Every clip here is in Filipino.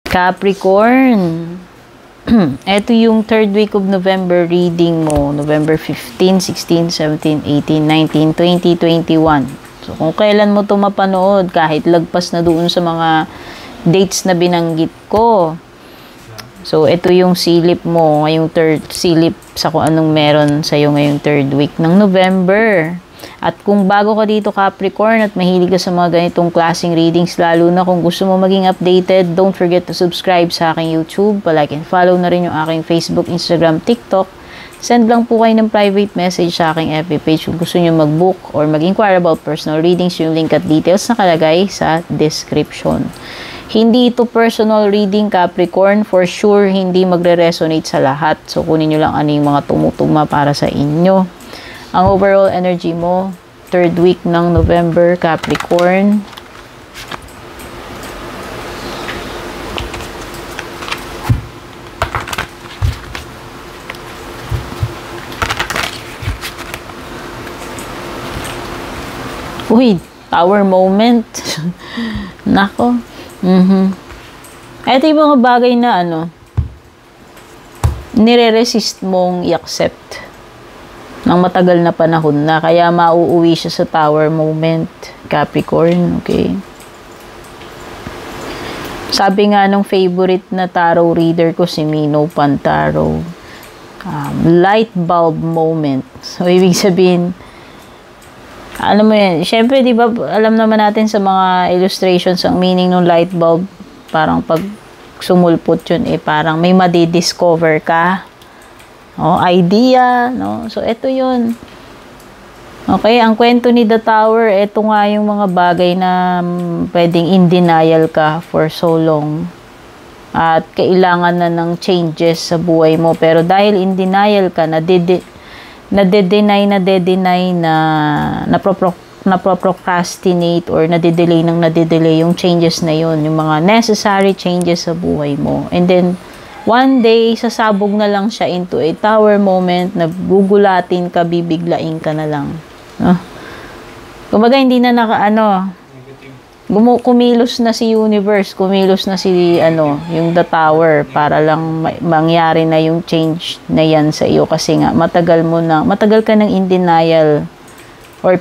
Capricorn. Ito yung third week of November reading mo. November 15, 16, 17, 18, 19, 20, 21. So, kung kailan mo ito mapanood, kahit lagpas na doon sa mga dates na binanggit ko. So, ito yung silip mo, ngayong third silip sa kung anong meron sa'yo ngayong third week ng November. At kung bago ka dito Capricorn at mahilig ka sa mga ganitong klaseng readings, lalo na kung gusto mo maging updated, don't forget to subscribe sa aking YouTube, palike and follow na rin yung aking Facebook, Instagram, TikTok. Send lang po kayo ng private message sa aking FB page kung gusto nyo mag-book or mag-inquire about personal readings. Yung link at details nakalagay sa description. Hindi ito personal reading Capricorn, for sure hindi magre-resonate sa lahat. So kunin nyo lang ano yung mga tumutugma para sa inyo. Ang overall energy mo, third week ng November, Capricorn. Uy, tower moment. Nako. Ito yung mga bagay na nire-resist mong i-accept ng matagal na panahon na, kaya mauuwi siya sa tower moment, Capricorn, okay? Sabi nga ng favorite na tarot reader ko, si Mino Pantaro, light bulb moment. So, ibig sabihin, alam mo yan, syempre, di ba, alam naman natin sa mga illustrations, ang meaning ng light bulb, parang pag sumulpot yun, parang may madidiscover ka. Idea, no? So, ito yun. Okay, ang kwento ni The Tower, ito nga yung mga bagay na pwedeng in denial ka for so long. At kailangan na ng changes sa buhay mo. Pero dahil in denial ka, nade-deny na procrastinate or nade-delay yung changes na yun. Yung mga necessary changes sa buhay mo. And then, one day, sasabog na lang siya into a tower moment na gugulatin ka, bibiglain ka na lang. Kumbaga, hindi na kumilos na si universe, kumilos na si, yung The Tower para lang mangyari na yung change na yan sa iyo. Kasi nga, matagal ka nang in denial or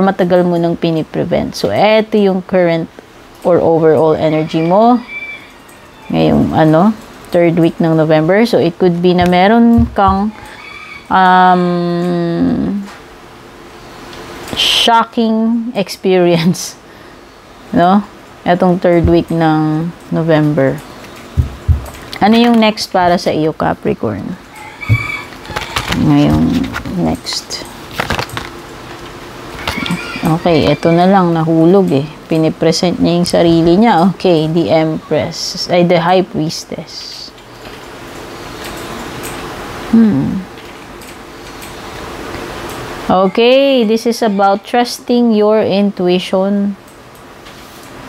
matagal mo nang piniprevent. So, eto yung current or overall energy mo ngayong, third week ng November. So, it could be na meron kang shocking experience. No? Itong third week ng November. Ano yung next para sa iyo, Capricorn? Ngayong next. Okay, ito na lang, nahulog Pinipresent niya yung sarili niya. Okay, the Empress. Ay, the High Priestess. Okay, this is about trusting your intuition.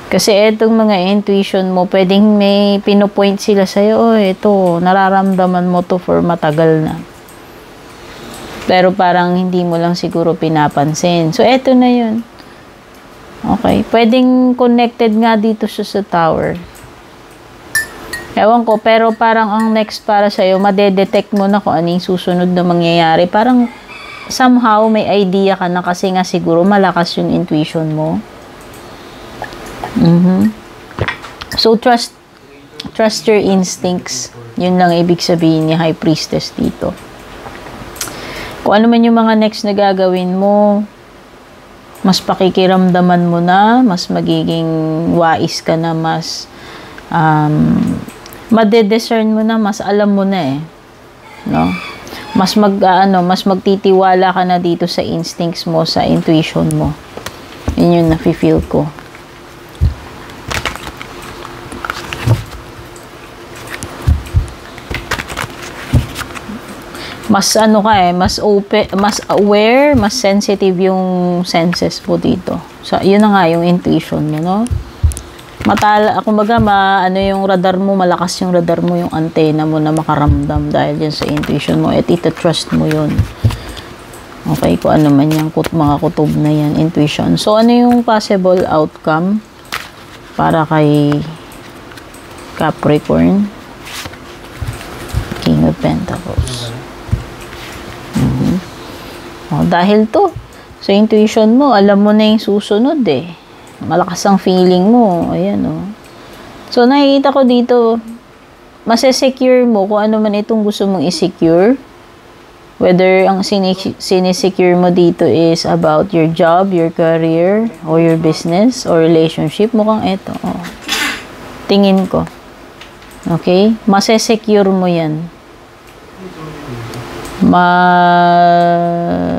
Kasi itong mga intuition mo, pwedeng may pinopoint sila sa'yo, ito, nararamdaman mo to for matagal na. Pero parang hindi mo lang siguro pinapansin. So, eto na yun. Okay, pwedeng connected nga dito sa tower. Ewan ko, pero parang ang next para sa'yo, madedetect mo na kung ano yung susunod na mangyayari. Parang somehow may idea ka na kasi nga siguro malakas yung intuition mo. So, trust your instincts. Yun lang ibig sabihin ni High Priestess dito. Kung ano man yung mga next na gagawin mo, mas pakikiramdaman mo na, mas magiging wais ka na, mas madediscern mo na, mas alam mo na no? Mas magtitiwala ka na dito sa instincts mo, sa intuition mo. Yun yung nafe-feel ko. Mas mas open, mas aware, mas sensitive yung senses mo dito. So, yun na nga yung intuition mo, no? Kumbaga, yung radar mo, malakas yung radar mo, yung antena mo na makaramdam dahil yan sa intuition mo. At ita-trust mo yun. Okay, kung ano man yung mga kutob na yan, intuition. So, ano yung possible outcome para kay Capricorn. King of Pentacles. Dahil to, sa intuition mo, alam mo na yung susunod eh. Malakas ang feeling mo. Ayan So, nakikita ko dito, masesecure mo kung ano man itong gusto mong i-secure. Whether ang sinesecure mo dito is about your job, your career, or your business, or relationship, mukhang ito. Tingin ko. Okay? Masesecure mo yan.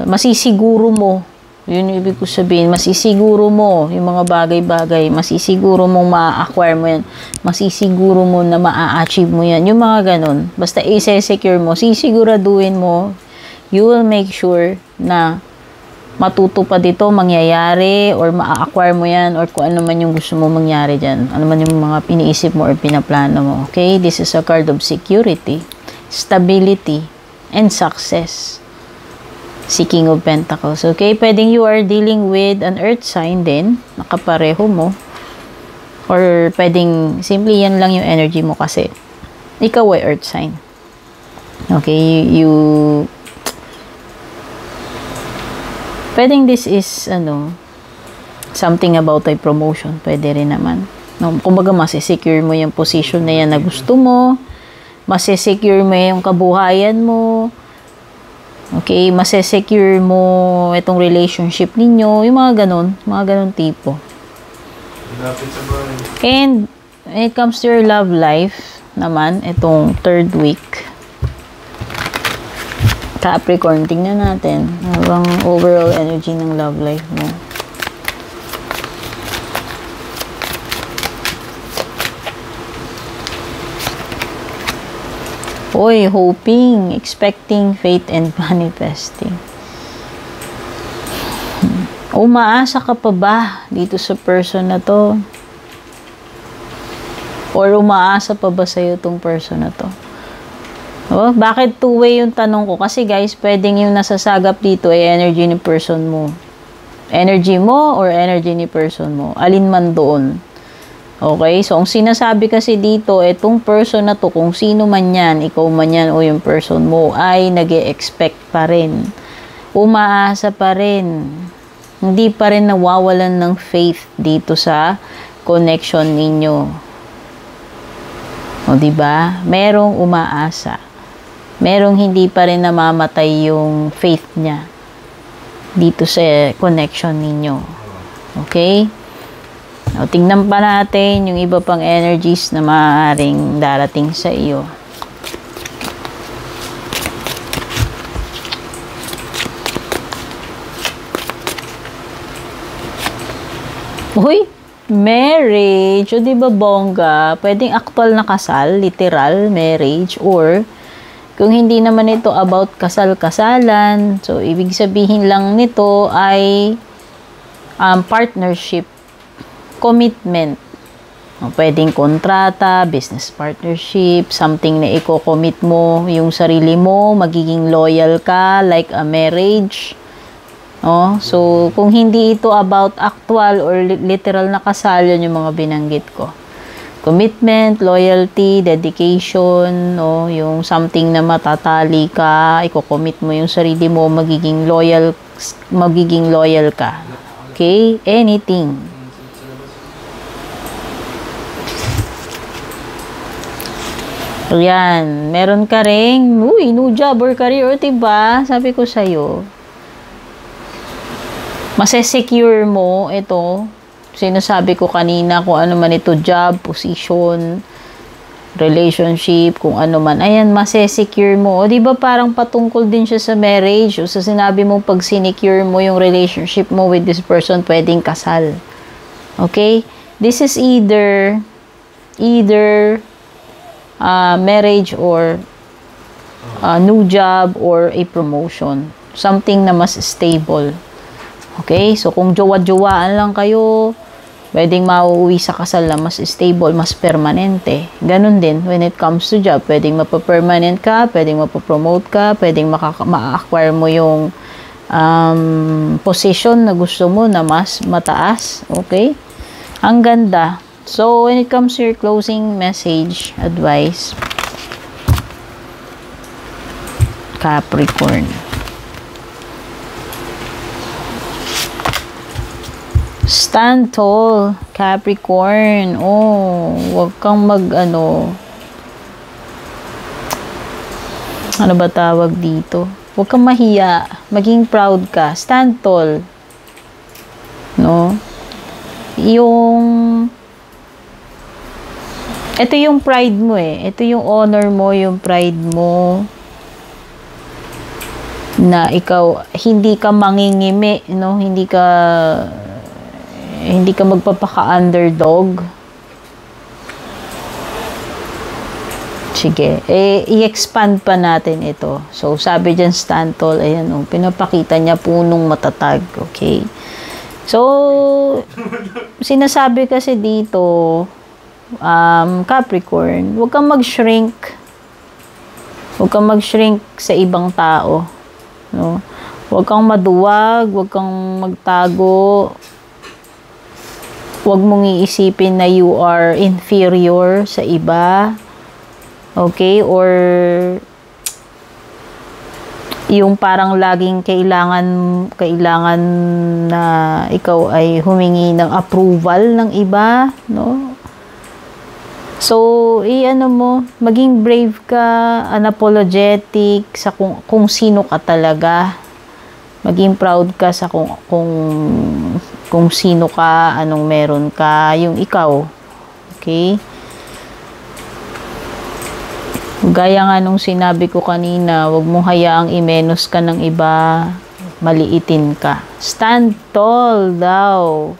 Masisiguro mo. Yun yung ibig ko sabihin. Masisiguro mo yung mga bagay-bagay. Masisiguro mong ma-acquire mo yan. Masisiguro mo na ma-achieve mo yan. Yung mga ganun. Basta i-secure mo. Sisiguraduhin mo. You will make sure na matutupad ito, mangyayari, or ma-acquire mo yan, or kung ano man yung gusto mo mangyari dyan. Ano man yung mga piniisip mo or pinaplano mo. Okay? This is a card of security, stability, and success. Si King of Pentacles. Okay? Pwedeng you are dealing with an earth sign din. Nakapareho mo. Or pwedeng, simply yan lang yung energy mo kasi ikaw ay earth sign. Okay? Pwedeng this is, something about a promotion. Pwede rin naman. Kumbaga, masisecure mo yung position na yan na gusto mo. Masisecure mo yung kabuhayan mo. Okay? Masisecure mo itong relationship ninyo. Yung mga ganun tipo. And, when it comes to your love life, naman, itong third week, Capricorn, tingnan natin. Ano overall energy ng love life mo? Uy, hoping, expecting, faith, and manifesting. Umaasa ka pa ba dito sa person na to? Or umaasa pa ba sa'yo tong person na to? Bakit two-way yung tanong ko? Kasi guys, pwedeng yung nasasagap dito ay energy ni person mo. Energy mo or energy ni person mo. Alin man doon. Okay? So, ang sinasabi kasi dito, itong person na to, kung sino man yan, ikaw man yan o yung person mo, ay nag-e-expect pa rin. Umaasa pa rin. Hindi pa rin nawawalan ng faith dito sa connection ninyo. O, diba? Merong umaasa. Merong hindi pa rin namamatay yung faith niya dito sa connection ninyo. Okay? O, tingnan pa natin yung iba pang energies na maaaring darating sa iyo. Uy! Marriage. O, diba bongga? Pwedeng actual na kasal, literal marriage, or kung hindi naman ito about kasal-kasalan, so ibig sabihin lang nito ay partnership, commitment. O, pwedeng kontrata, business partnership, something na i-commit mo yung sarili mo, magiging loyal ka, like a marriage. So, kung hindi ito about actual or literal na kasal, yun yung mga binanggit ko. Commitment, loyalty, dedication, yung something na matatali ka, i-commit mo yung sarili mo, magiging loyal ka. Okay? Anything. Ayan. Meron ka ring, new job or career, diba? Sabi ko sa'yo, masesecure mo ito. Sinasabi ko kanina kung ano man ito, job, position, relationship, kung ano man. Ayan, masesecure mo. O, diba parang patungkol din siya sa marriage? O, sa sinabi mo, pag sinecure mo yung relationship mo with this person, pwedeng kasal. Okay? This is either marriage or new job or a promotion. Something na mas stable. Okay? So, kung jowa-jowaan lang kayo, pwedeng mauuwi sa kasal na mas stable, mas permanente. Ganun din, when it comes to job, pwedeng mapapermanent ka, pwedeng mapapromote ka, pwedeng ma-acquire mo yung position na gusto mo na mas mataas. Okay? Ang ganda. So, when it comes to your closing message, advice, Capricorn. Stand tall, Capricorn. Oh, wag kang ano ba tawag dito? Wag kang mahiya. Maging proud ka. Stand tall. No? Ito yung pride mo eh. Ito yung honor mo, yung pride mo. Na ikaw, hindi ka mangingimi, no? Hindi ka magpapaka-underdog. Sige, i-expand pa natin ito. So, sabi dyan, stand tall. Ayan, pinapakita niya punong matatag. Okay? So, sinasabi kasi dito, Capricorn, huwag kang mag-shrink. Huwag kang mag-shrink sa ibang tao. No? Huwag kang maduwag, huwag kang magtago. Huwag mong iisipin na you are inferior sa iba. Okay? Or yung parang laging kailangan na ikaw ay humingi ng approval ng iba, no? So, maging brave ka, unapologetic sa kung sino ka talaga. Maging proud ka sa kung sino ka, anong meron ka, yung ikaw. Okay? Gaya nga nung sinabi ko kanina, wag mong hayaang imenos ka ng iba, maliitin ka. Stand tall daw.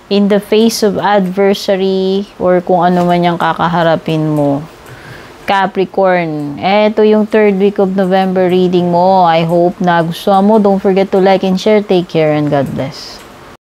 In the face of adversary or kung ano man yung kakaharapin mo. Capricorn, eto yung 3rd week of November reading mo. I hope na gusto mo. Don't forget to like and share. Take care and God bless.